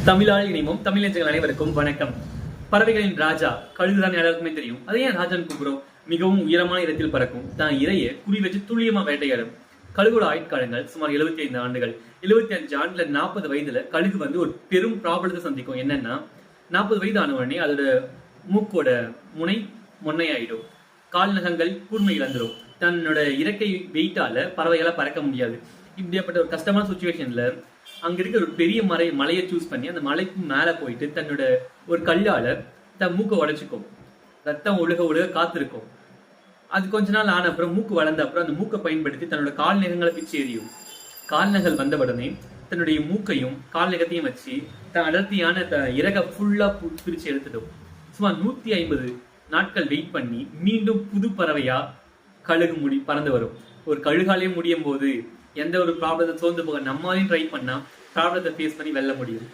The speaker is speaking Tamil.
தமிழால் இணைவோம். தமிழ் நெஞ்சங்கள் அனைவருக்கும் வணக்கம். பறவைகளின் ராஜா கழுகுதான் எல்லாருக்குமே தெரியும். அதை ஏன் ராஜான்னு கூப்பிடுறோம்? மிகவும் உயரமான இடத்தில் பறக்கும், தான் இறைய குறி வச்சு துல்லியமா வேட்டையாடும். கழுகோட ஆயுட்காலங்கள் சுமார் 75 ஆண்டுகள். 75 ஆண்டுல 40 வயதுல கழுகு ஒரு பெரும் ப்ராப்ளத்தை சந்திக்கும். என்னன்னா, 40 வயது ஆன உடனே அதோட மூக்கோட முனை மொன்னையாயிடும், கால் நகங்கள் கூர்மை இழந்துடும், தன்னோட இறக்கை வெயிட்டால பறவைகளை பறக்க முடியாது. இப்படியாப்பட்ட ஒரு கஷ்டமான சுச்சுவேஷன்ல அங்க இருக்க ஒரு பெரிய மலையை சூஸ் பண்ணி அந்த மலைக்கு மேல போயிட்டு தன்னோட ஒரு கல்லால தன் மூக்கை உடைச்சுக்கும். ரத்தம் ஒழுக ஒழுக காத்திருக்கும். அது கொஞ்ச நாள் ஆன அப்புறம் மூக்கு வளர்ந்த அப்புறம் அந்த மூக்கை பயன்படுத்தி தன்னோட கால் நகங்களை பிச்சு எறியும். கால் நகல் வந்த உடனே தன்னுடைய மூக்கையும் கால் நகத்தையும் வச்சு தன் அடர்த்தியான இறக ஃபுல்லா பிரிச்சு எடுத்துடும். சுமார் 150 நாட்கள் வெயிட் பண்ணி மீண்டும் புது பறவையா கழுகு பறந்து வரும். ஒரு கழுகாலே முடியும் போது எந்த ஒரு ப்ராப்ளத்தை சோர்ந்து போக நம்மளையும் ட்ரை பண்ணா ப்ராப்ளத்தை ஃபேஸ் பண்ணி வெல்ல முடியும்.